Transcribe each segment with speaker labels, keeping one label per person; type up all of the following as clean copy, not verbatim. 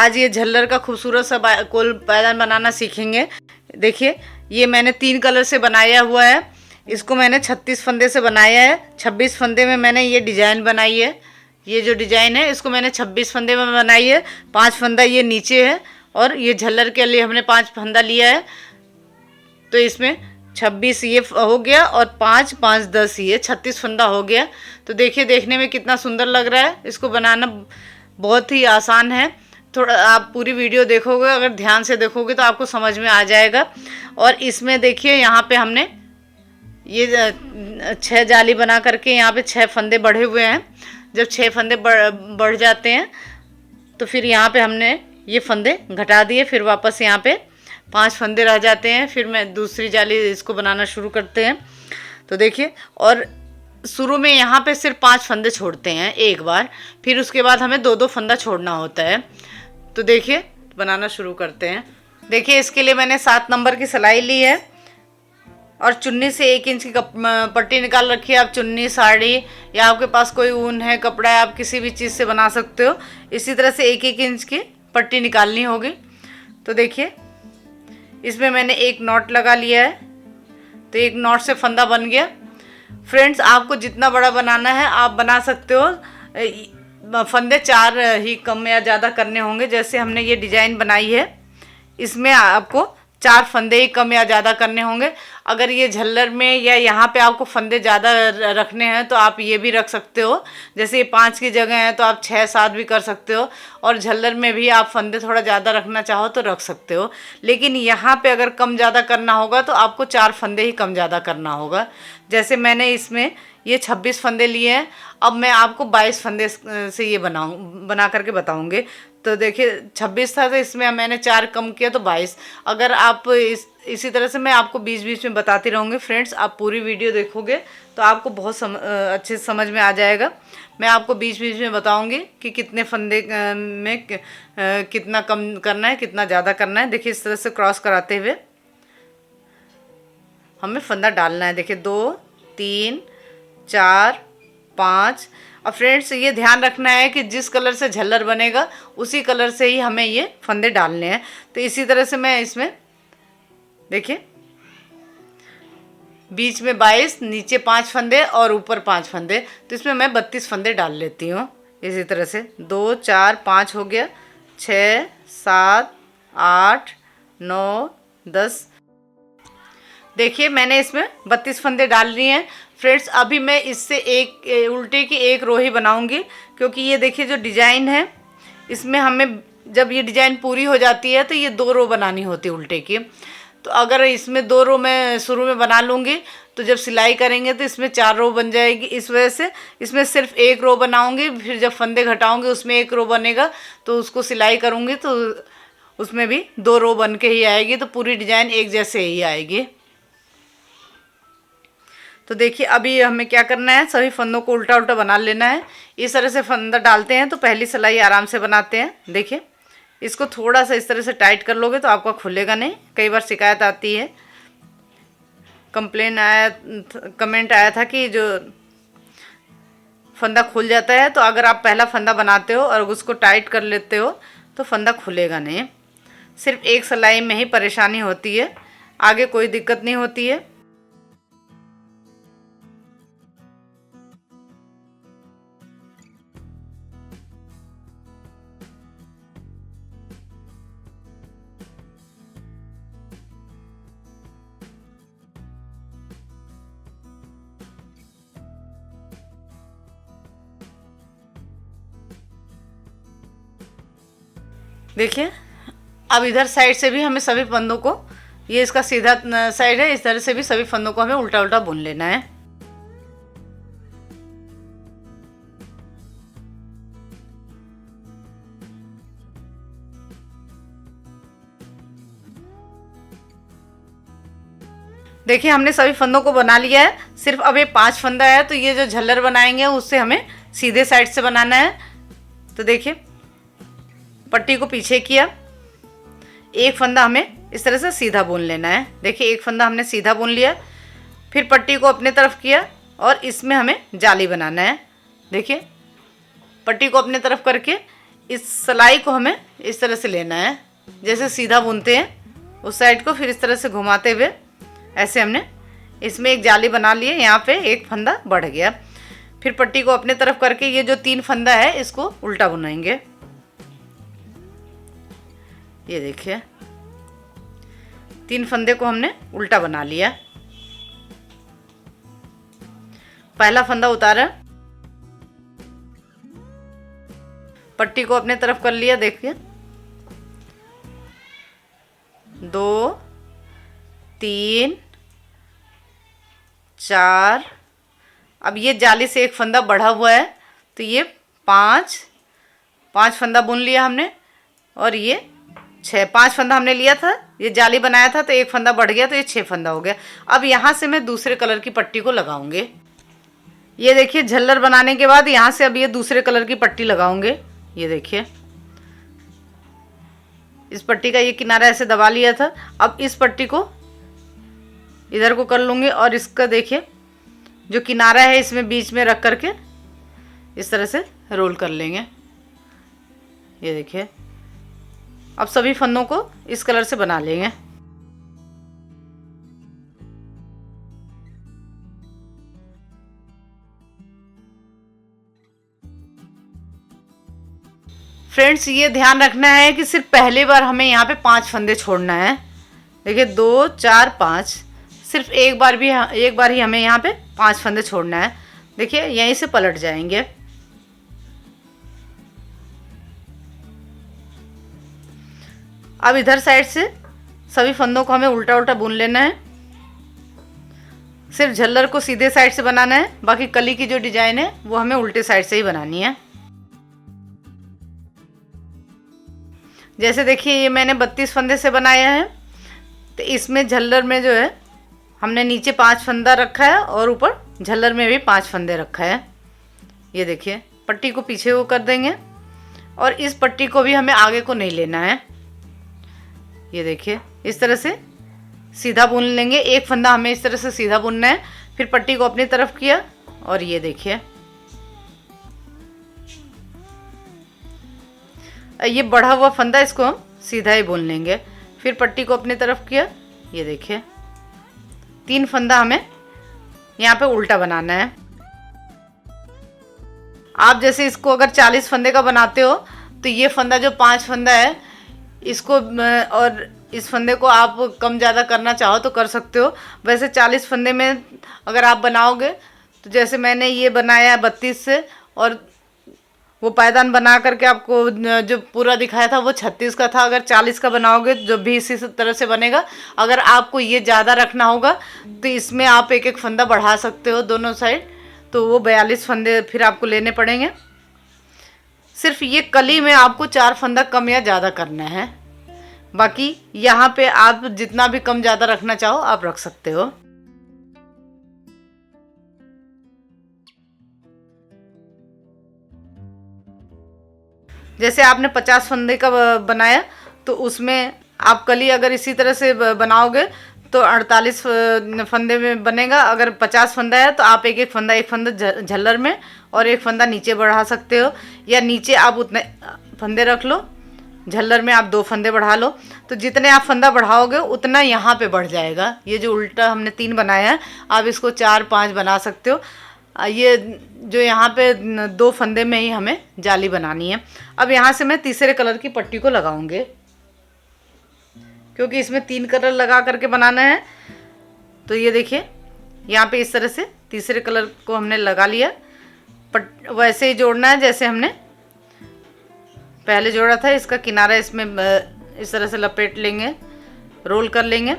Speaker 1: आज ये झल्लर का खूबसूरत सा कोल पायदान बनाना सीखेंगे। देखिए ये मैंने 3 कलर से बनाया हुआ है। इसको मैंने 36 फंदे से बनाया है। 26 फंदे में मैंने ये डिजाइन बनाई है। ये जो डिजाइन है इसको मैंने 26 फंदे में बनाई है। 5 फंदा ये नीचे है और ये झल्लर के लिए हमने 5 फंदा लिया है। तो इसमें 26 ये हो गया और 5 5 10 ये 36 फंदा हो गया। तो देखिए देखने में कितना सुंदर लग रहा है। इसको बनाना बहुत ही आसान है। थोड़ा आप पूरी वीडियो देखोगे, अगर ध्यान से देखोगे तो आपको समझ में आ जाएगा। और इसमें देखिए यहाँ पे हमने ये 6 जाली बना करके यहाँ पे 6 फंदे बढ़े हुए हैं। जब 6 फंदे बढ़ जाते हैं तो फिर यहाँ पे हमने ये फंदे घटा दिए। फिर वापस यहाँ पे 5 फंदे रह जाते हैं। फिर मैं दूसरी जाली इसको बनाना शुरू करते हैं। तो देखिए, और शुरू में यहाँ पे सिर्फ 5 फंदे छोड़ते हैं एक बार, फिर उसके बाद हमें 2-2 फंदा छोड़ना होता है। तो देखिए बनाना शुरू करते हैं। देखिए इसके लिए मैंने 7 नंबर की सिलाई ली है और चुन्नी से 1 इंच की पट्टी निकाल रखी है। आप चुन्नी, साड़ी या आपके पास कोई ऊन है, कपड़ा है, आप किसी भी चीज़ से बना सकते हो। इसी तरह से 1-1 इंच की पट्टी निकालनी होगी। तो देखिए इसमें मैंने एक नॉट लगा लिया है। तो एक नॉट से फंदा बन गया। फ्रेंड्स, आपको जितना बड़ा बनाना है आप बना सकते हो। फंदे 4 ही कम या ज़्यादा करने होंगे। जैसे हमने ये डिज़ाइन बनाई है, इसमें आपको 4 फंदे ही कम या ज़्यादा करने होंगे। अगर ये झल्लर में या यहाँ पे आपको फंदे ज़्यादा रखने हैं तो आप ये भी रख सकते हो। जैसे ये 5 की जगह है तो आप 6-7 भी कर सकते हो। और झल्लर में भी आप फंदे थोड़ा ज़्यादा रखना चाहो तो रख सकते हो। लेकिन यहाँ पे अगर कम ज़्यादा करना होगा तो आपको 4 फंदे ही कम ज़्यादा करना होगा। जैसे मैंने इसमें ये 26 फंदे लिए हैं। अब मैं आपको 22 फंदे से ये बना करके बताऊँगी। तो देखिए 26 था तो इसमें मैंने 4 कम किया तो 22। अगर आप इसी तरह से मैं आपको बीच बीच में बताती रहूँगी। फ्रेंड्स, आप पूरी वीडियो देखोगे तो आपको बहुत अच्छे से समझ में आ जाएगा। मैं आपको बीच बीच में बताऊँगी कि कितने फंदे में कितना कम करना है, कितना ज़्यादा करना है। देखिए इस तरह से क्रॉस कराते हुए हमें फंदा डालना है। देखिए 2 3 4 5। अब फ्रेंड्स ये ध्यान रखना है कि जिस कलर से झल्लर बनेगा उसी कलर से ही हमें ये फंदे डालने हैं। तो इसी तरह से मैं इसमें देखिए बीच में 22, नीचे 5 फंदे और ऊपर 5 फंदे। तो इसमें मैं 32 फंदे डाल लेती हूँ। इसी तरह से 2 4 5 हो गया, 6 7 8 9 10। देखिए मैंने इसमें 32 फंदे डाल लिए हैं। फ्रेंड्स, अभी मैं इससे एक उल्टे की एक रो ही बनाऊंगी, क्योंकि ये देखिए जो डिज़ाइन है इसमें हमें जब ये डिज़ाइन पूरी हो जाती है तो ये 2 रो बनानी होती है उल्टे की। तो अगर इसमें 2 रो मैं शुरू में बना लूँगी तो जब सिलाई करेंगे तो इसमें 4 रो बन जाएगी। इस वजह से इसमें सिर्फ 1 रो बनाऊँगी। फिर जब फंदे घटाऊँगी उसमें 1 रो बनेगा तो उसको सिलाई करूँगी तो उसमें भी 2 रो बन के ही आएगी। तो पूरी डिज़ाइन एक जैसे ही आएगी। तो देखिए अभी हमें क्या करना है, सभी फंदों को उल्टा उल्टा बना लेना है। इस तरह से फंदा डालते हैं तो पहली सिलाई आराम से बनाते हैं। देखिए इसको थोड़ा सा इस तरह से टाइट कर लोगे तो आपका खुलेगा नहीं। कई बार शिकायत आती है, कमेंट आया था कि जो फंदा खुल जाता है। तो अगर आप पहला फंदा बनाते हो और उसको टाइट कर लेते हो तो फंदा खुलेगा नहीं। सिर्फ एक सिलाई में ही परेशानी होती है, आगे कोई दिक्कत नहीं होती है। देखिए अब इधर साइड से भी हमें सभी फंदों को, ये इसका सीधा साइड है, इस तरह से भी सभी फंदों को हमें उल्टा उल्टा बुन लेना है। देखिए हमने सभी फंदों को बना लिया है। सिर्फ अब ये 5 फंदा है तो ये जो झल्लर बनाएंगे उससे हमें सीधे साइड से बनाना है। तो देखिए पट्टी को पीछे किया, एक फंदा हमें इस तरह से सीधा बुन लेना है। देखिए एक फंदा हमने सीधा बुन लिया, फिर पट्टी को अपने तरफ किया और इसमें हमें जाली बनाना है। देखिए पट्टी को अपने तरफ करके इस सिलाई को हमें इस तरह से लेना है, जैसे सीधा बुनते हैं उस साइड को, फिर इस तरह से घुमाते हुए ऐसे हमने इसमें एक जाली बना ली है। यहाँ पे एक फंदा बढ़ गया। फिर पट्टी को अपने तरफ करके ये जो 3 फंदा है इसको उल्टा बुनाएंगे। ये देखिए 3 फंदे को हमने उल्टा बना लिया। पहला फंदा उतारा, पट्टी को अपने तरफ कर लिया। देखिए 2 3 4, अब ये जाली से एक फंदा बढ़ा हुआ है तो ये 5 फंदा बुन लिया हमने। और ये 5 फंदा हमने लिया था, ये जाली बनाया था तो एक फंदा बढ़ गया तो ये 6 फंदा हो गया। अब यहाँ से मैं दूसरे कलर की पट्टी को लगाऊंगे। ये देखिए झल्लर बनाने के बाद यहाँ से अब ये दूसरे कलर की पट्टी लगाऊंगे। ये देखिए इस पट्टी का ये किनारा ऐसे दबा लिया था। अब इस पट्टी को इधर को कर लूँगी और इसका देखिए जो किनारा है इसमें बीच में रख करके इस तरह से रोल कर लेंगे। ये देखिए अब सभी फंदों को इस कलर से बना लेंगे। फ्रेंड्स ये ध्यान रखना है कि सिर्फ पहली बार हमें यहाँ पे 5 फंदे छोड़ना है। देखिए 2 4 5, सिर्फ एक बार ही हमें यहाँ पे 5 फंदे छोड़ना है। देखिए यहीं से पलट जाएंगे। अब इधर साइड से सभी फंदों को हमें उल्टा उल्टा बुन लेना है। सिर्फ झल्लर को सीधे साइड से बनाना है, बाकी कली की जो डिजाइन है वो हमें उल्टे साइड से ही बनानी है। जैसे देखिए ये मैंने 32 फंदे से बनाया है तो इसमें झल्लर में जो है हमने नीचे 5 फंदा रखा है और ऊपर झल्लर में भी 5 फंदे रखा है। ये देखिए पट्टी को पीछे को कर देंगे और इस पट्टी को भी हमें आगे को नहीं लेना है। ये देखिए इस तरह से सीधा बुन लेंगे। एक फंदा हमें इस तरह से सीधा बुनना है। फिर पट्टी को अपनी तरफ किया और ये देखिए ये बढ़ा हुआ फंदा इसको हम सीधा ही बुन लेंगे। फिर पट्टी को अपनी तरफ किया। ये देखिए 3 फंदा हमें यहाँ पे उल्टा बनाना है। आप जैसे इसको अगर 40 फंदे का बनाते हो तो ये फंदा जो 5 फंदा है इसको और इस फंदे को आप कम ज़्यादा करना चाहो तो कर सकते हो। वैसे 40 फंदे में अगर आप बनाओगे तो जैसे मैंने ये बनाया 32 से और वो पायदान बना करके आपको जो पूरा दिखाया था वो 36 का था। अगर 40 का बनाओगे जो भी इसी तरह से बनेगा। अगर आपको ये ज़्यादा रखना होगा तो इसमें आप एक एक फंदा बढ़ा सकते हो दोनों साइड, तो वो 42 फंदे फिर आपको लेने पड़ेंगे। सिर्फ ये कली में आपको 4 फंदा कम या ज़्यादा करना है। बाकी यहाँ पे आप जितना भी कम ज़्यादा रखना चाहो आप रख सकते हो। जैसे आपने 50 फंदे का बनाया तो उसमें आप कली अगर इसी तरह से बनाओगे तो 48 फंदे में बनेगा। अगर 50 फंदा है तो आप एक फंदा झल्लर में और एक फंदा नीचे बढ़ा सकते हो, या नीचे आप उतने फंदे रख लो, झल्लर में आप 2 फंदे बढ़ा लो। तो जितने आप फंदा बढ़ाओगे उतना यहाँ पे बढ़ जाएगा। ये जो उल्टा हमने 3 बनाया है आप इसको 4 5 बना सकते हो। ये जो यहाँ पे 2 फंदे में ही हमें जाली बनानी है। अब यहाँ से मैं तीसरे कलर की पट्टी को लगाऊंगे, क्योंकि इसमें 3 कलर लगा करके बनाना है। तो ये देखिए यहाँ पे इस तरह से तीसरे कलर को हमने लगा लिया। वैसे ही जोड़ना है जैसे हमने पहले जोड़ा था। इसका किनारा इसमें इस तरह से लपेट लेंगे, रोल कर लेंगे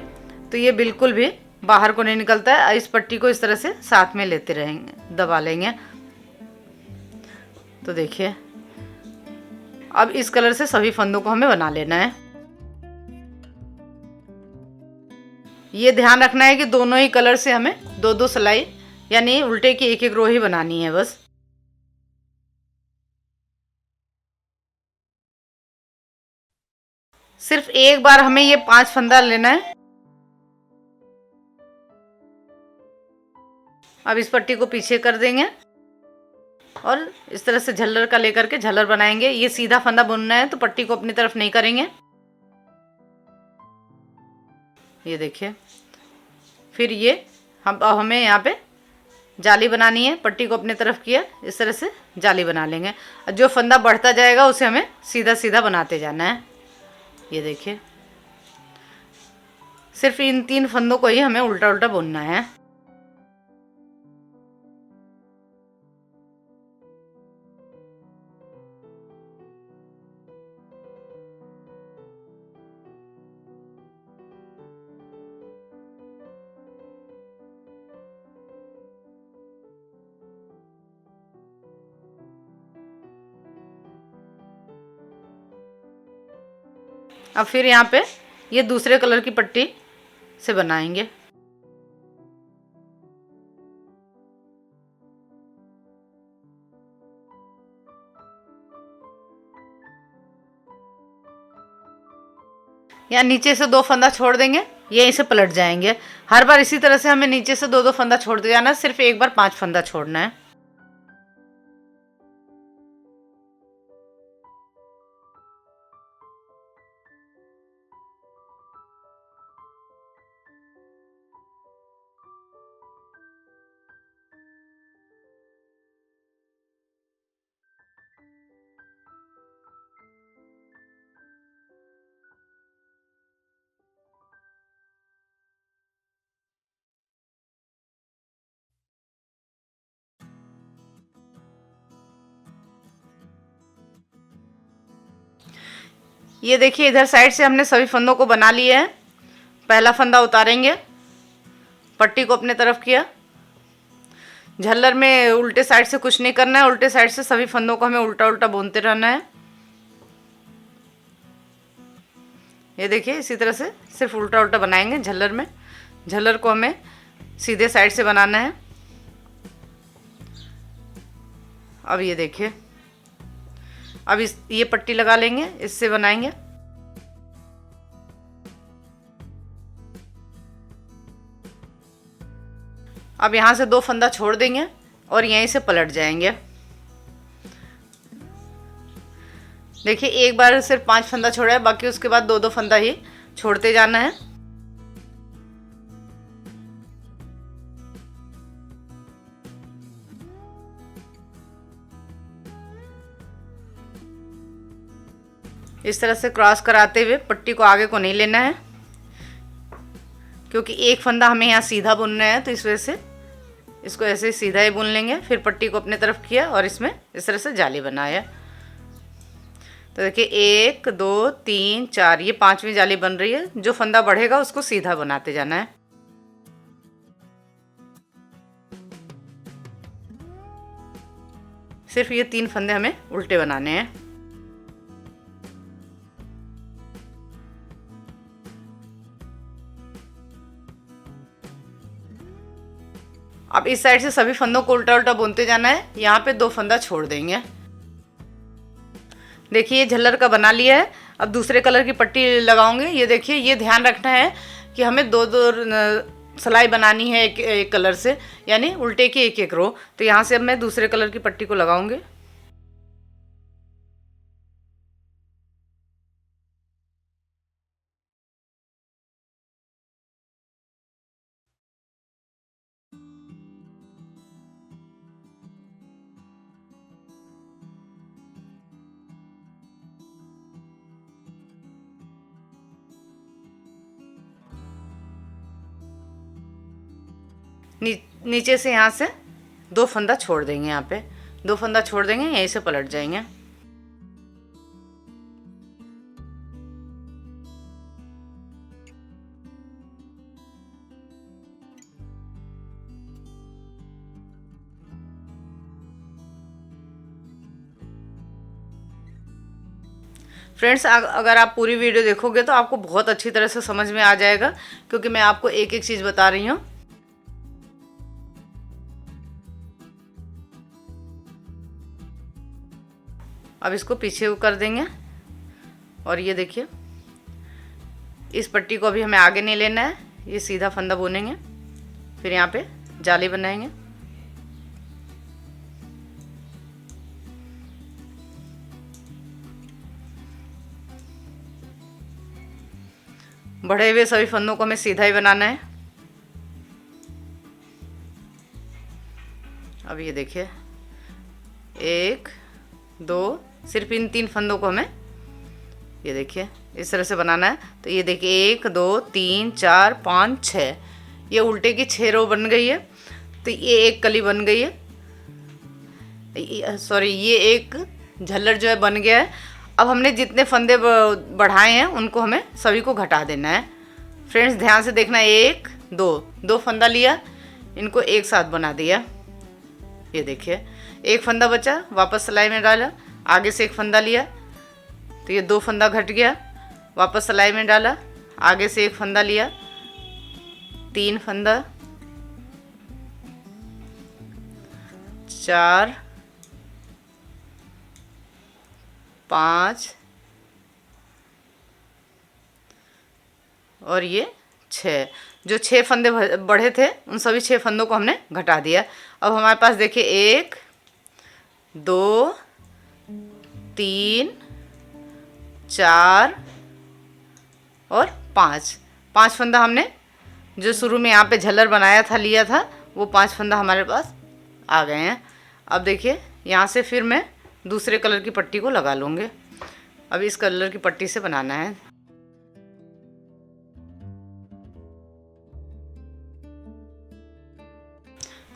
Speaker 1: तो ये बिल्कुल भी बाहर को नहीं निकलता है। इस पट्टी को इस तरह से साथ में लेते रहेंगे, दबा लेंगे। तो देखिए अब इस कलर से सभी फंदों को हमें बना लेना है। ये ध्यान रखना है कि दोनों ही कलर से हमें 2-2 सिलाई यानी उल्टे की एक रो ही बनानी है बस। सिर्फ एक बार हमें ये 5 फंदा लेना है। अब इस पट्टी को पीछे कर देंगे और इस तरह से झल्लर का लेकर के झल्लर बनाएंगे। ये सीधा फंदा बुनना है तो पट्टी को अपनी तरफ नहीं करेंगे। ये देखिए, फिर ये हमें यहाँ पे जाली बनानी है। पट्टी को अपनी तरफ किया, इस तरह से जाली बना लेंगे। और जो फंदा बढ़ता जाएगा उसे हमें सीधा सीधा बनाते जाना है। ये देखिए, सिर्फ इन 3 फंदों को ही हमें उल्टा उल्टा बुनना है। अब फिर यहाँ पे ये दूसरे कलर की पट्टी से बनाएंगे। यहाँ नीचे से 2 फंदा छोड़ देंगे, ये इसे पलट जाएंगे। हर बार इसी तरह से हमें नीचे से 2-2 फंदा छोड़ते जाना है, सिर्फ एक बार 5 फंदा छोड़ना है। ये देखिए, इधर साइड से हमने सभी फंदों को बना लिया है। पहला फंदा उतारेंगे, पट्टी को अपने तरफ किया। झल्लर में उल्टे साइड से कुछ नहीं करना है, उल्टे साइड से सभी फंदों को हमें उल्टा उल्टा बुनते रहना है। ये देखिए, इसी तरह से सिर्फ उल्टा उल्टा बनाएंगे झल्लर में। झल्लर को हमें सीधे साइड से बनाना है। अब ये देखिए, अब ये पट्टी लगा लेंगे, इससे बनाएंगे। अब यहाँ से 2 फंदा छोड़ देंगे और यहीं से पलट जाएंगे। देखिए, एक बार सिर्फ 5 फंदा छोड़ा है, बाकी उसके बाद 2-2 फंदा ही छोड़ते जाना है। इस तरह से क्रॉस कराते हुए पट्टी को आगे को नहीं लेना है, क्योंकि एक फंदा हमें यहाँ सीधा बुनना है, तो इस वजह से इसको ऐसे ही सीधा ही बुन लेंगे। फिर पट्टी को अपने तरफ किया और इसमें इस तरह से जाली बनाया। तो देखिए, 1 2 3 4, ये 5वीं जाली बन रही है। जो फंदा बढ़ेगा उसको सीधा बनाते जाना है। सिर्फ ये 3 फंदे हमें उल्टे बनाने हैं। अब इस साइड से सभी फंदों को उल्टा उल्टा बुनते जाना है। यहाँ पे 2 फंदा छोड़ देंगे। देखिए, ये झल्लर का बना लिया है। अब दूसरे कलर की पट्टी लगाऊंगे। ये देखिए, ये ध्यान रखना है कि हमें 2-2 सिलाई बनानी है एक कलर से, यानी उल्टे की 1-1 रो। तो यहाँ से अब मैं दूसरे कलर की पट्टी को लगाऊंगी। नीचे से यहाँ से 2 फंदा छोड़ देंगे। यहाँ पे 2 फंदा छोड़ देंगे, यहीं से पलट जाएंगे। फ्रेंड्स, अगर आप पूरी वीडियो देखोगे तो आपको बहुत अच्छी तरह से समझ में आ जाएगा, क्योंकि मैं आपको एक एक चीज़ बता रही हूँ। अब इसको पीछे को कर देंगे और ये देखिए, इस पट्टी को अभी हमें आगे नहीं लेना है। ये सीधा फंदा बुनेंगे, फिर यहाँ पे जाली बनाएंगे। बढ़े हुए सभी फंदों को हमें सीधा ही बनाना है। अब ये देखिए 1 2, सिर्फ इन 3 फंदों को हमें ये देखिए इस तरह से बनाना है। तो ये देखिए 1 2 3 4 5 6, ये उल्टे की 6 रो बन गई है। तो ये एक कली बन गई है, सॉरी ये एक झल्लर जो है बन गया है। अब हमने जितने फंदे बढ़ाए हैं उनको हमें सभी को घटा देना है। फ्रेंड्स ध्यान से देखना, 1 2 फंदा लिया, इनको एक साथ बना दिया। ये देखिए एक फंदा बचा, वापस सिलाई में डाला, आगे से एक फंदा लिया, तो ये 2 फंदा घट गया, वापस सिलाई में डाला, आगे से एक फंदा लिया, 3 फंदा, 4 5 और ये 6। जो 6 फंदे बढ़े थे उन सभी 6 फंदों को हमने घटा दिया। अब हमारे पास देखिए 1 2 3 4 और 5 फंदा हमने जो शुरू में यहाँ पे झल्लर बनाया था लिया था, वो 5 फंदा हमारे पास आ गए हैं। अब देखिए यहाँ से फिर मैं दूसरे कलर की पट्टी को लगा लूँगी। अब इस कलर की पट्टी से बनाना है।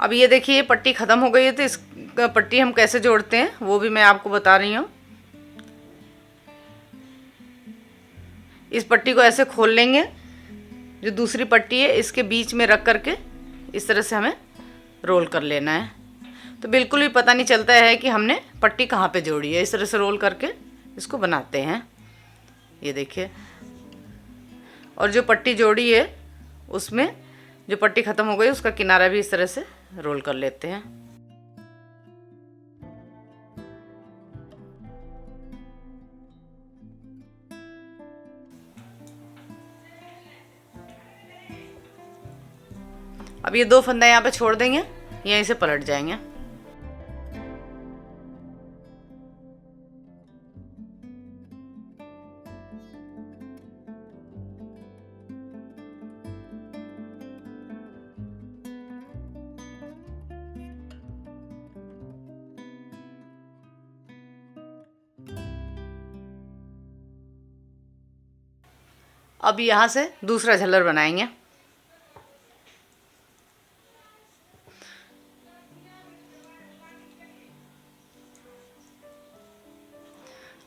Speaker 1: अब ये देखिए पट्टी ख़त्म हो गई है, तो इस पट्टी हम कैसे जोड़ते हैं वो भी मैं आपको बता रही हूँ। इस पट्टी को ऐसे खोल लेंगे, जो दूसरी पट्टी है इसके बीच में रख करके इस तरह से हमें रोल कर लेना है। तो बिल्कुल भी पता नहीं चलता है कि हमने पट्टी कहाँ पे जोड़ी है। इस तरह से रोल करके इसको बनाते हैं। ये देखिए, और जो पट्टी जोड़ी है उसमें जो पट्टी ख़त्म हो गई उसका किनारा भी इस तरह से रोल कर लेते हैं। अब ये 2 फंदा यहाँ पे छोड़ देंगे, यहीं से पलट जाएंगे। अब यहाँ से दूसरा झल्लर बनाएंगे।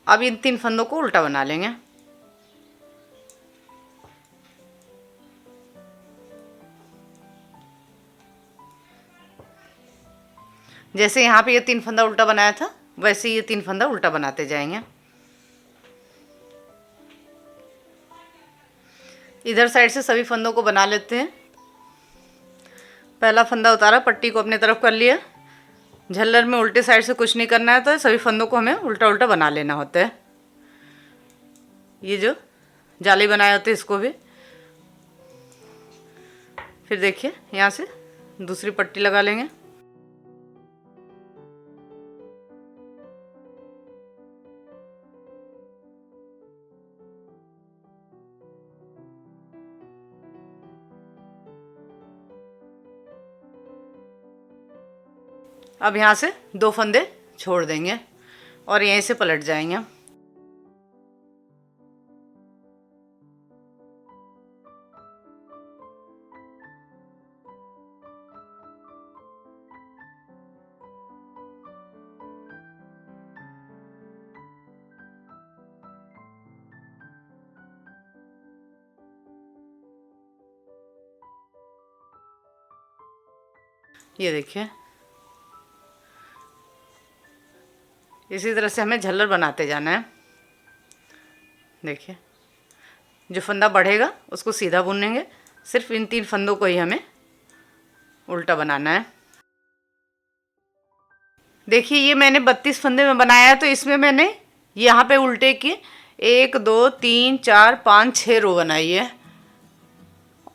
Speaker 1: अब इन 3 फंदों को उल्टा बना लेंगे। जैसे यहाँ पे ये 3 फंदा उल्टा बनाया था, वैसे ये 3 फंदा उल्टा बनाते जाएंगे। इधर साइड से सभी फंदों को बना लेते हैं। पहला फंदा उतारा, पट्टी को अपने तरफ कर लिया। झल्लर में उल्टे साइड से कुछ नहीं करना है, तो सभी फंदों को हमें उल्टा उल्टा बना लेना होता है। ये जो जाली बनाए होते हैं इसको भी। फिर देखिए यहाँ से दूसरी पट्टी लगा लेंगे। अब यहाँ से 2 फंदे छोड़ देंगे और यहीं से पलट जाएंगे। ये देखिए इसी तरह से हमें झल्लर बनाते जाना है। देखिए जो फंदा बढ़ेगा उसको सीधा बुनेंगे, सिर्फ इन 3 फंदों को ही हमें उल्टा बनाना है। देखिए ये मैंने 32 फंदे में बनाया है, तो इसमें मैंने यहाँ पे उल्टे की 1 2 3 4 5 6 रो बनाई है।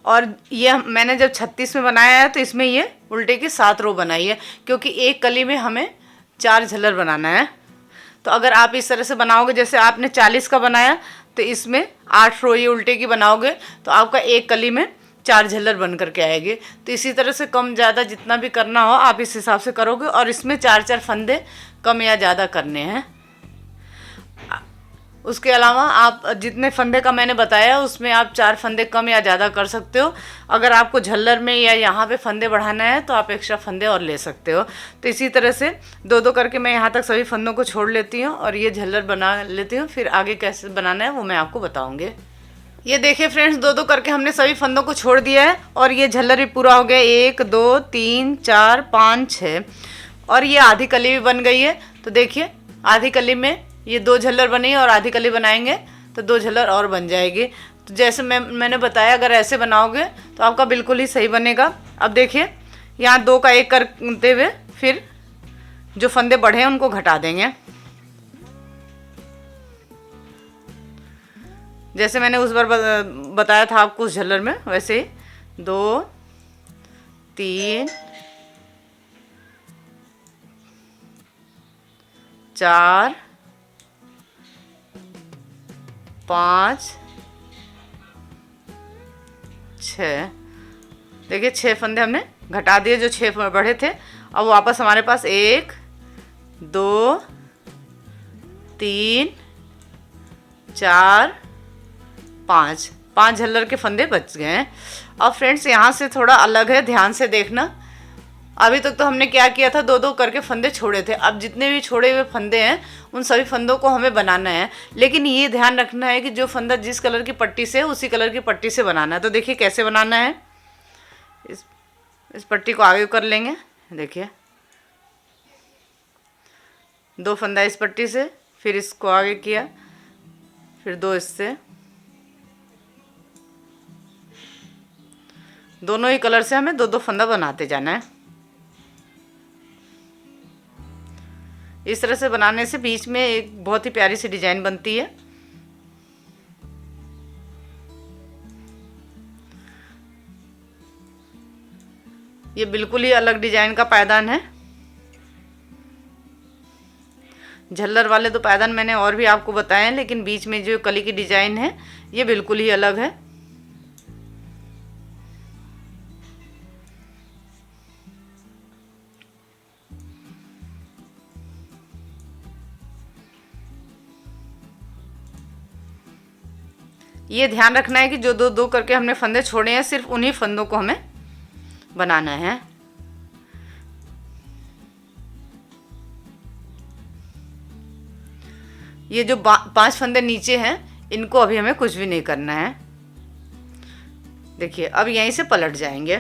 Speaker 1: और ये मैंने जब 36 में बनाया है तो इसमें ये उल्टे की 7 रो बनाई है, क्योंकि एक कली में हमें 4 झल्लर बनाना है। तो अगर आप इस तरह से बनाओगे, जैसे आपने 40 का बनाया तो इसमें 8 रो ये उल्टे की बनाओगे तो आपका एक कली में 4 झल्लर बन करके आएंगे। तो इसी तरह से कम ज़्यादा जितना भी करना हो आप इस हिसाब से करोगे, और इसमें 4-4 फंदे कम या ज़्यादा करने हैं। उसके अलावा आप जितने फंदे का मैंने बताया उसमें आप 4 फंदे कम या ज़्यादा कर सकते हो। अगर आपको झल्लर में या यहाँ पे फंदे बढ़ाना है तो आप एक्स्ट्रा फंदे और ले सकते हो। तो इसी तरह से 2-2 करके मैं यहाँ तक सभी फंदों को छोड़ लेती हूँ और ये झल्लर बना लेती हूँ। फिर आगे कैसे बनाना है वो मैं आपको बताऊँगी। ये देखिए फ्रेंड्स, 2-2 करके हमने सभी फंदों को छोड़ दिया है और ये झल्लर भी पूरा हो गया। 1 2 3 4 5 6 और ये आधी कली भी बन गई है। तो देखिए आधी कली में ये 2 झल्लर बनी और आधी कली बनाएंगे तो 2 झल्लर और बन जाएगी। तो जैसे मैंने बताया अगर ऐसे बनाओगे तो आपका बिल्कुल ही सही बनेगा। अब देखिए यहाँ 2 का 1 करते हुए फिर जो फंदे बढ़े हैं उनको घटा देंगे। जैसे मैंने उस बार बताया था आपको उस झल्लर में, वैसे ही 2 3 4 5 6। देखिए 6 फंदे हमने घटा दिए जो 6 बढ़े थे। अब वापस हमारे पास 1 2 3 4 5 झल्लर के फंदे बच गए हैं। अब फ्रेंड्स यहाँ से थोड़ा अलग है, ध्यान से देखना। अभी तक तो हमने क्या किया था, 2-2 करके फंदे छोड़े थे। अब जितने भी छोड़े हुए फंदे हैं उन सभी फंदों को हमें बनाना है, लेकिन ये ध्यान रखना है कि जो फंदा जिस कलर की पट्टी से है उसी कलर की पट्टी से बनाना है। तो देखिए कैसे बनाना है। इस पट्टी को आगे कर लेंगे। देखिए 2 फंदा इस पट्टी से, फिर इसको आगे किया, फिर 2 इससे। दोनों ही कलर से हमें 2-2 फंदा बनाते जाना है। इस तरह से बनाने से बीच में एक बहुत ही प्यारी सी डिजाइन बनती है। ये बिल्कुल ही अलग डिजाइन का पायदान है। झल्लर वाले तो पायदान मैंने और भी आपको बताए हैं, लेकिन बीच में जो कली की डिजाइन है ये बिल्कुल ही अलग है। ये ध्यान रखना है कि जो 2-2 करके हमने फंदे छोड़े हैं सिर्फ उन्हीं फंदों को हमें बनाना है। ये जो 5 फंदे नीचे हैं इनको अभी हमें कुछ भी नहीं करना है। देखिए अब यहीं से पलट जाएंगे।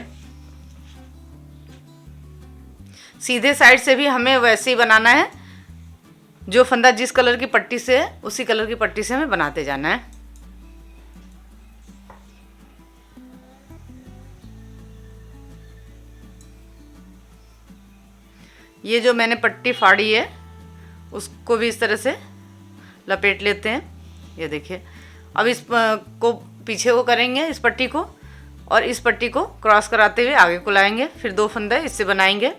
Speaker 1: सीधे साइड से भी हमें वैसे ही बनाना है। जो फंदा जिस कलर की पट्टी से है उसी कलर की पट्टी से हमें बनाते जाना है। ये जो मैंने पट्टी फाड़ी है उसको भी इस तरह से लपेट लेते हैं। ये देखिए अब इस को पीछे को करेंगे, इस पट्टी को, और इस पट्टी को क्रॉस कराते हुए आगे को लाएंगे। फिर 2 फंदे इससे बनाएंगे,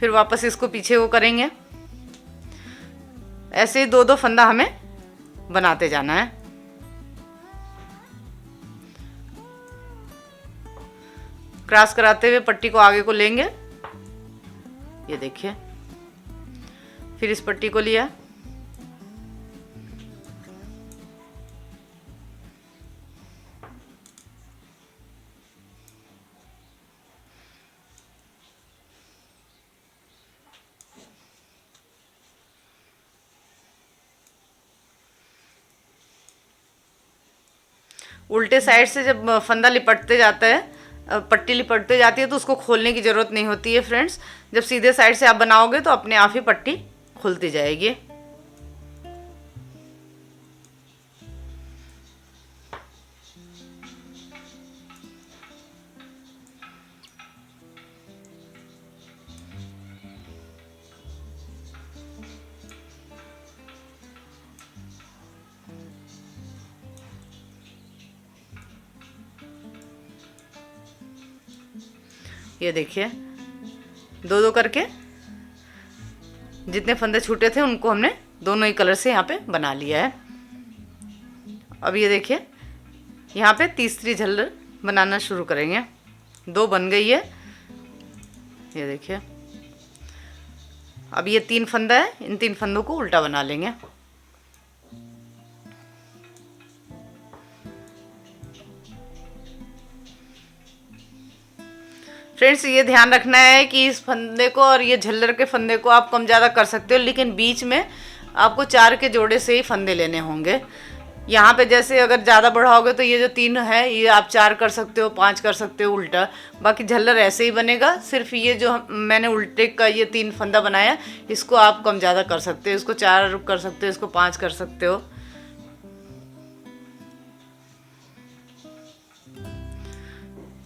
Speaker 1: फिर वापस इसको पीछे को करेंगे। ऐसे ही 2-2 फंदा हमें बनाते जाना है। क्रॉस कराते हुए पट्टी को आगे को लेंगे। ये देखिए फिर इस पट्टी को लिया, उल्टे साइड से जब फंदा लिपटते जाता है, पट्टी लिपटते जाती है तो उसको खोलने की ज़रूरत नहीं होती है फ्रेंड्स। जब सीधे साइड से आप बनाओगे तो अपने आप ही पट्टी खुलती जाएगी। ये देखिए 2-2 करके जितने फंदे छूटे थे उनको हमने दोनों ही कलर से यहाँ पे बना लिया है। अब ये देखिए यहाँ पे तीसरी झल्लर बनाना शुरू करेंगे। 2 बन गई है, ये देखिए। अब ये 3 फंदा है, इन 3 फंदों को उल्टा बना लेंगे। फ्रेंड्स ये ध्यान रखना है कि इस फंदे को और ये झल्लर के फंदे को आप कम ज़्यादा कर सकते हो, लेकिन बीच में आपको 4 के जोड़े से ही फंदे लेने होंगे। यहाँ पे जैसे अगर ज़्यादा बढ़ाओगे तो ये जो 3 है ये आप 4 कर सकते हो, 5 कर सकते हो उल्टा, बाकी झल्लर ऐसे ही बनेगा। सिर्फ ये जो मैंने उल्टे का ये 3 फंदा बनाया इसको आप कम ज़्यादा कर सकते हो, इसको 4 कर सकते हो, इसको 5 कर सकते हो।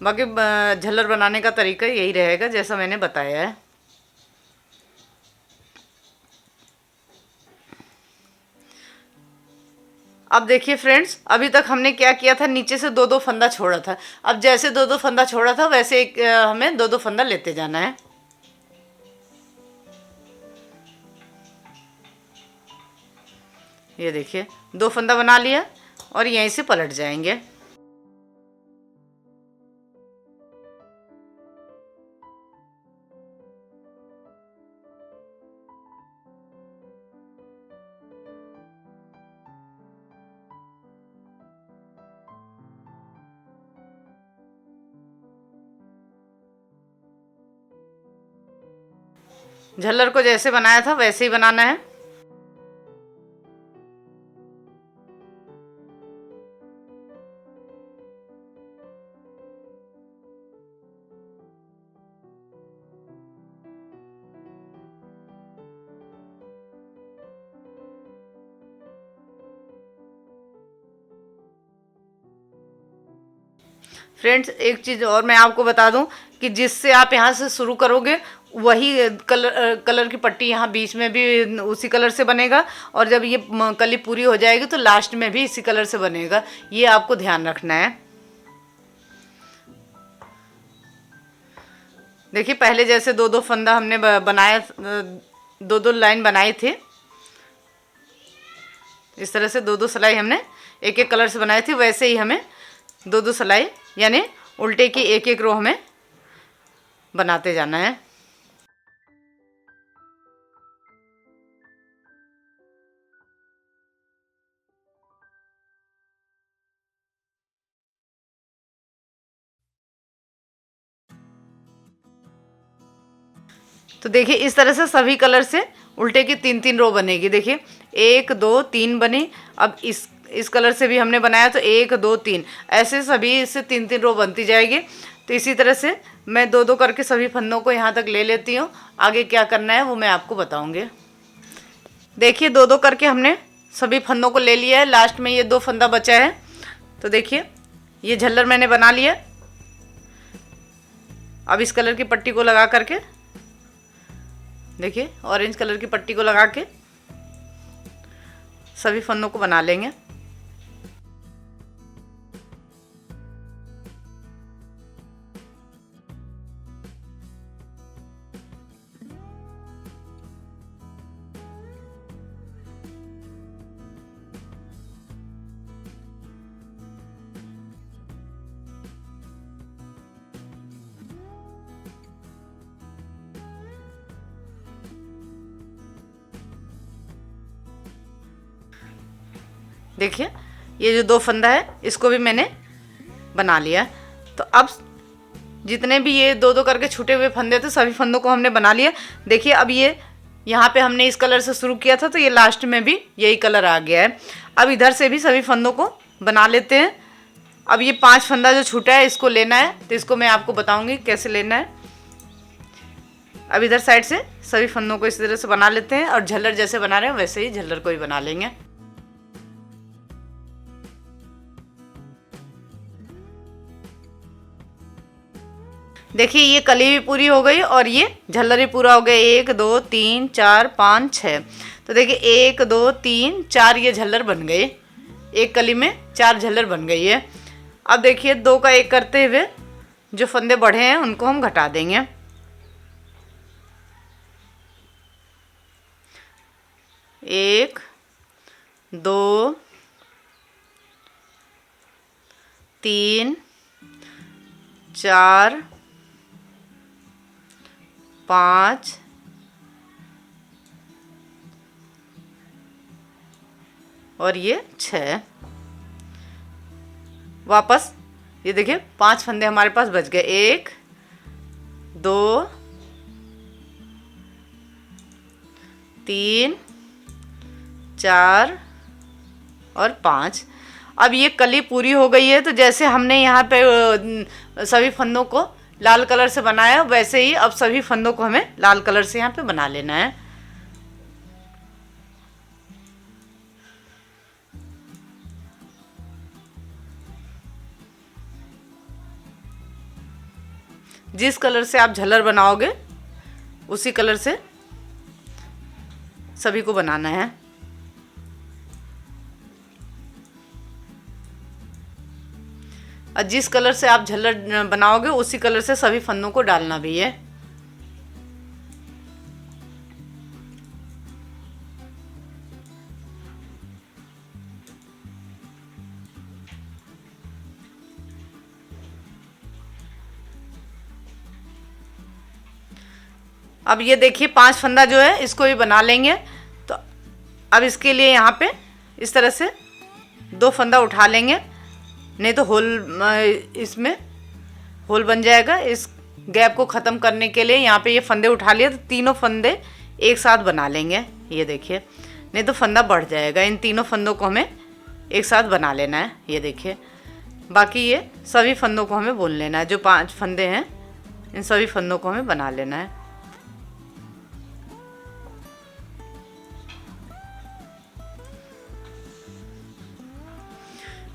Speaker 1: बाकी झल्लर बनाने का तरीका यही रहेगा जैसा मैंने बताया है। अब देखिए फ्रेंड्स, अभी तक हमने क्या किया था, नीचे से 2-2 फंदा छोड़ा था। अब जैसे 2-2 फंदा छोड़ा था वैसे हमें 2-2 फंदा लेते जाना है। ये देखिए 2 फंदा बना लिया और यहीं से पलट जाएंगे। झल्लर को जैसे बनाया था वैसे ही बनाना है। फ्रेंड्स एक चीज़ और मैं आपको बता दूं कि जिससे आप यहाँ से शुरू करोगे वही कलर की पट्टी यहाँ बीच में भी उसी कलर से बनेगा, और जब ये कली पूरी हो जाएगी तो लास्ट में भी इसी कलर से बनेगा। ये आपको ध्यान रखना है। देखिए पहले जैसे 2-2 फंदा हमने बनाया, 2-2 लाइन बनाए थे, इस तरह से 2-2 सिलाई हमने एक एक कलर से बनाई थी, वैसे ही हमें 2-2 सिलाई यानी उल्टे की एक एक रो हमें बनाते जाना है। तो देखिए इस तरह से सभी कलर से उल्टे की 3-3 रो बनेगी। देखिए 1 2 3 बनी। अब इस कलर से भी हमने बनाया तो 1 2 3 ऐसे सभी इससे 3-3 रो बनती जाएगी। तो इसी तरह से मैं 2-2 करके सभी फंदों को यहाँ तक ले लेती हूँ। आगे क्या करना है वो मैं आपको बताऊँगी। देखिए 2-2 करके हमने सभी फंदों को ले लिया है, लास्ट में ये 2 फंदा बचा है। तो देखिए ये झल्लर मैंने बना लिया। अब इस कलर की पट्टी को लगा करके, देखिए ऑरेंज कलर की पट्टी को लगा के सभी फंदों को बना लेंगे। देखिए ये जो 2 फंदा है इसको भी मैंने बना लिया। तो अब जितने भी ये 2-2 करके छूटे हुए फंदे थे सभी फंदों को हमने बना लिया। देखिए अब ये यहाँ पे हमने इस कलर से शुरू किया था तो ये लास्ट में भी यही कलर आ गया है। अब इधर से भी सभी फंदों को बना लेते हैं। अब ये 5 फंदा जो छूटा है इसको लेना है, तो इसको मैं आपको बताऊँगी कैसे लेना है। अब इधर साइड से सभी फंदों को इस तरह से बना लेते हैं और झल्लर जैसे बना रहे हैं वैसे ही झल्लर को भी बना लेंगे। देखिए ये कली भी पूरी हो गई और ये झल्लर भी पूरा हो गया। 1 2 3 4 5 6। तो देखिए 1 2 3 4 ये झल्लर बन गए। एक कली में 4 झल्लर बन गई है। अब देखिए 2 का 1 करते हुए जो फंदे बढ़े हैं उनको हम घटा देंगे। 1 2 3 4 5 और ये 6। वापस ये देखिए 5 फंदे हमारे पास बच गए। 1 2 3 4 और 5। अब ये कली पूरी हो गई है। तो जैसे हमने यहाँ पे सभी फंदों को लाल कलर से बनाया, वैसे ही अब सभी फंदों को हमें लाल कलर से यहाँ पे बना लेना है। जिस कलर से आप झल्लर बनाओगे उसी कलर से सभी को बनाना है। और जिस कलर से आप झल्लर बनाओगे उसी कलर से सभी फंदों को डालना भी है। अब ये देखिए 5 फंदा जो है इसको भी बना लेंगे। तो अब इसके लिए यहाँ पे इस तरह से 2 फंदा उठा लेंगे, नहीं तो होल इसमें होल बन जाएगा। इस गैप को ख़त्म करने के लिए यहाँ पे ये फंदे उठा लिए, तो तीनों फंदे एक साथ बना लेंगे। ये देखिए, नहीं तो फंदा बढ़ जाएगा। इन तीनों फंदों को हमें एक साथ बना लेना है। ये देखिए, बाकी ये सभी फंदों को हमें बुन लेना है। जो 5 फंदे हैं इन सभी फंदों को हमें बना लेना है।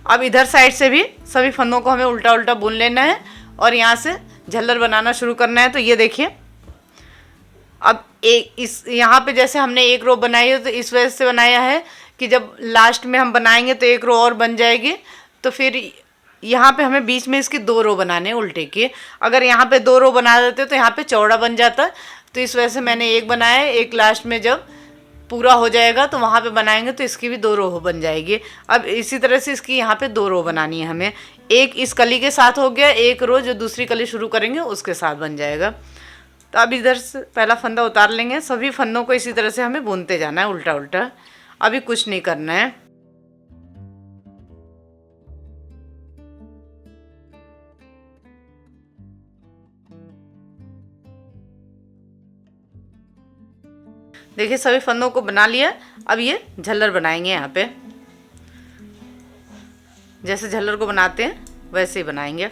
Speaker 1: अब इधर साइड से भी सभी फंदों को हमें उल्टा उल्टा बुन लेना है और यहाँ से झल्लर बनाना शुरू करना है। तो ये देखिए, अब एक इस यहाँ पे जैसे हमने एक रो बनाई है, तो इस वजह से बनाया है कि जब लास्ट में हम बनाएंगे तो एक रो और बन जाएगी। तो फिर यहाँ पे हमें बीच में इसकी 2 रो बनाने हैं उल्टे के। अगर यहाँ पे 2 रो बना देते तो यहाँ पे चौड़ा बन जाता। तो इस वजह से मैंने एक बनाया है। एक लास्ट में जब पूरा हो जाएगा तो वहाँ पे बनाएंगे तो इसकी भी 2 रो बन जाएगी। अब इसी तरह से इसकी यहाँ पे 2 रो बनानी है हमें। एक इस कली के साथ हो गया, एक रो जो दूसरी कली शुरू करेंगे उसके साथ बन जाएगा। तो अब इधर से पहला फंदा उतार लेंगे। सभी फंदों को इसी तरह से हमें बुनते जाना है उल्टा उल्टा। अभी कुछ नहीं करना है। देखिए सभी फंदों को बना लिया। अब ये झल्लर बनाएंगे। यहाँ पे जैसे झल्लर को बनाते हैं वैसे ही बनाएंगे।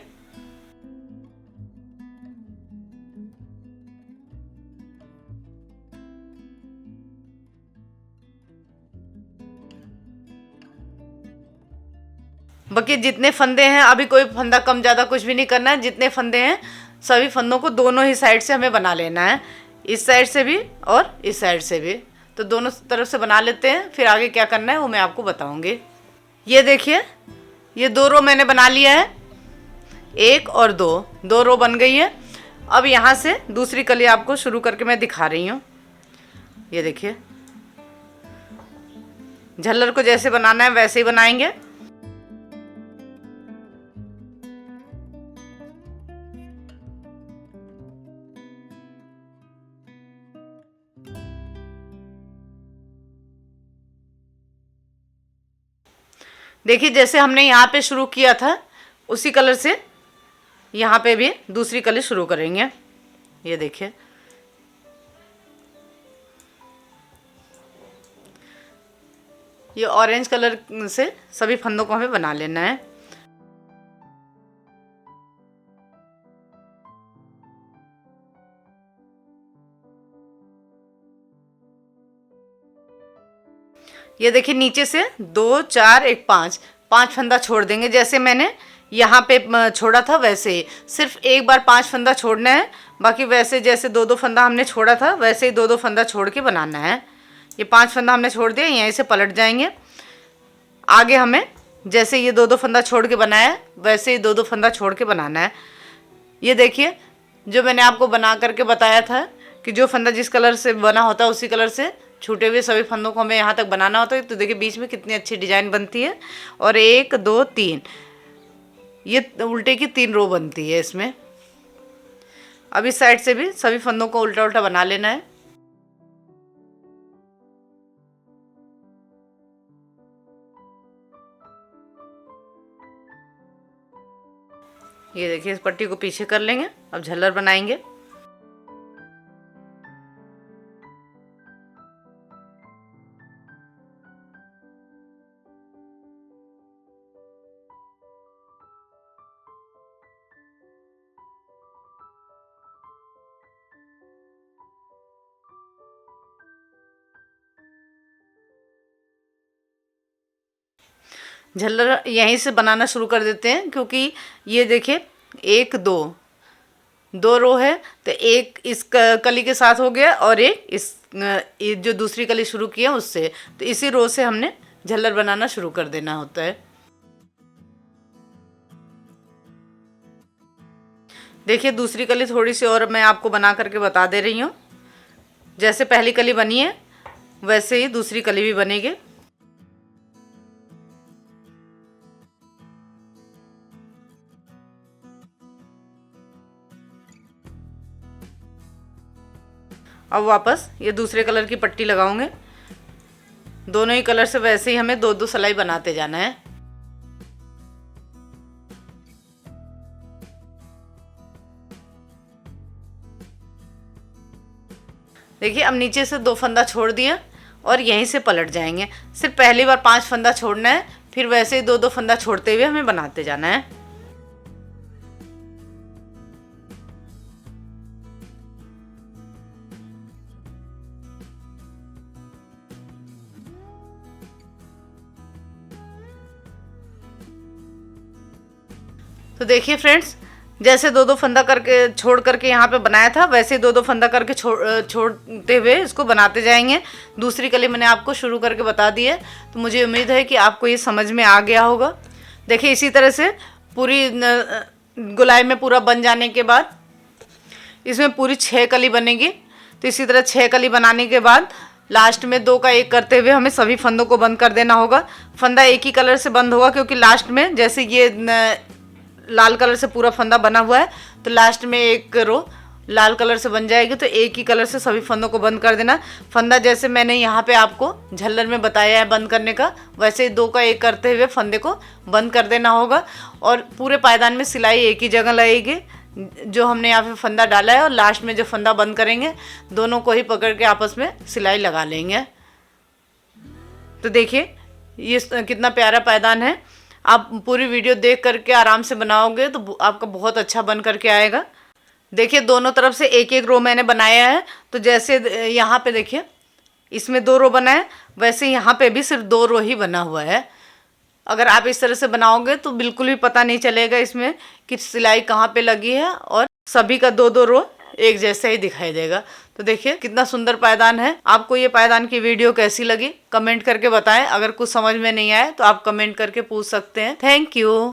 Speaker 1: बाकी जितने फंदे हैं, अभी कोई फंदा कम ज़्यादा कुछ भी नहीं करना है। जितने फंदे हैं सभी फंदों को दोनों ही साइड से हमें बना लेना है, इस साइड से भी और इस साइड से भी। तो दोनों तरफ से बना लेते हैं, फिर आगे क्या करना है वो मैं आपको बताऊंगी। ये देखिए, ये 2 रो मैंने बना लिया है। 1 और 2 रो बन गई है। अब यहाँ से दूसरी कली आपको शुरू करके मैं दिखा रही हूँ। ये देखिए, झल्लर को जैसे बनाना है वैसे ही बनाएंगे। देखिए जैसे हमने यहाँ पे शुरू किया था उसी कलर से यहाँ पे भी दूसरी कली शुरू करेंगे। ये देखिए, ये ऑरेंज कलर से सभी फंदों को हमें बना लेना है। ये देखिए, नीचे से 2 4 1 5 फंदा छोड़ देंगे। जैसे मैंने यहाँ पे छोड़ा था वैसे ही सिर्फ एक बार 5 फंदा छोड़ना है। बाकी वैसे जैसे 2 फंदा हमने छोड़ा था वैसे ही 2 फंदा छोड़ के बनाना है। ये 5 फंदा हमने छोड़ दिया, यहीं से पलट जाएंगे। आगे हमें जैसे ये 2 फंदा छोड़ के बनाया वैसे ही 2 फंदा छोड़ के बनाना है। ये देखिए, जो मैंने आपको बना करके बताया था कि जो फंदा जिस कलर से बना होता है उसी कलर से छूटे हुए सभी फंदों को हमें यहाँ तक बनाना होता है। तो देखिए बीच में कितनी अच्छी डिज़ाइन बनती है। और 1 2 3 ये उल्टे की 3 रो बनती है इसमें। अब इस साइड से भी सभी फंदों को उल्टा उल्टा बना लेना है। ये देखिए, इस पट्टी को पीछे कर लेंगे। अब झल्लर बनाएंगे। झल्लर यहीं से बनाना शुरू कर देते हैं, क्योंकि ये देखिए 1 2 रो है, तो एक इस कली के साथ हो गया और एक इस ये जो दूसरी कली शुरू की है उससे, तो इसी रो से हमने झल्लर बनाना शुरू कर देना होता है। देखिए दूसरी कली थोड़ी सी और मैं आपको बना करके बता दे रही हूँ। जैसे पहली कली बनी है वैसे ही दूसरी कली भी बनेगी। अब वापस ये दूसरे कलर की पट्टी लगाऊंगे। दोनों ही कलर से वैसे ही हमें 2-2 सिलाई बनाते जाना है। देखिए अब नीचे से 2 फंदा छोड़ दिया और यहीं से पलट जाएंगे। सिर्फ पहली बार 5 फंदा छोड़ना है, फिर वैसे ही 2-2 फंदा छोड़ते हुए हमें बनाते जाना है। तो देखिए फ्रेंड्स, जैसे 2-2 फंदा करके छोड़ करके यहाँ पे बनाया था, वैसे 2-2 फंदा करके छोड़ते हुए इसको बनाते जाएंगे। दूसरी कली मैंने आपको शुरू करके बता दी है, तो मुझे उम्मीद है कि आपको ये समझ में आ गया होगा। देखिए इसी तरह से पूरी गोलाई में पूरा बन जाने के बाद इसमें पूरी 6 कली बनेगी। तो इसी तरह 6 कली बनाने के बाद लास्ट में 2 का 1 करते हुए हमें सभी फंदों को बंद कर देना होगा। फंदा एक ही कलर से बंद होगा, क्योंकि लास्ट में जैसे ये लाल कलर से पूरा फंदा बना हुआ है, तो लास्ट में एक रो लाल कलर से बन जाएगी। तो एक ही कलर से सभी फंदों को बंद कर देना। फंदा जैसे मैंने यहाँ पे आपको झल्लर में बताया है बंद करने का, वैसे ही 2 का 1 करते हुए फंदे को बंद कर देना होगा। और पूरे पायदान में सिलाई एक ही जगह लगेगी, जो हमने यहाँ पे फंदा डाला है, और लास्ट में जो फंदा बंद करेंगे दोनों को ही पकड़ के आपस में सिलाई लगा लेंगे। तो देखिए ये कितना प्यारा पायदान है। आप पूरी वीडियो देख करके आराम से बनाओगे तो आपका बहुत अच्छा बन करके आएगा। देखिए दोनों तरफ से एक एक रो मैंने बनाया है। तो जैसे यहाँ पे देखिए इसमें 2 रो बना है, वैसे यहाँ पे भी सिर्फ 2 रो ही बना हुआ है। अगर आप इस तरह से बनाओगे तो बिल्कुल भी पता नहीं चलेगा इसमें कि सिलाई कहाँ पे लगी है, और सभी का 2-2 रो एक जैसा ही दिखाई देगा। तो देखिए कितना सुंदर पायदान है। आपको ये पायदान की वीडियो कैसी लगी कमेंट करके बताएं। अगर कुछ समझ में नहीं आए तो आप कमेंट करके पूछ सकते हैं। Thank you.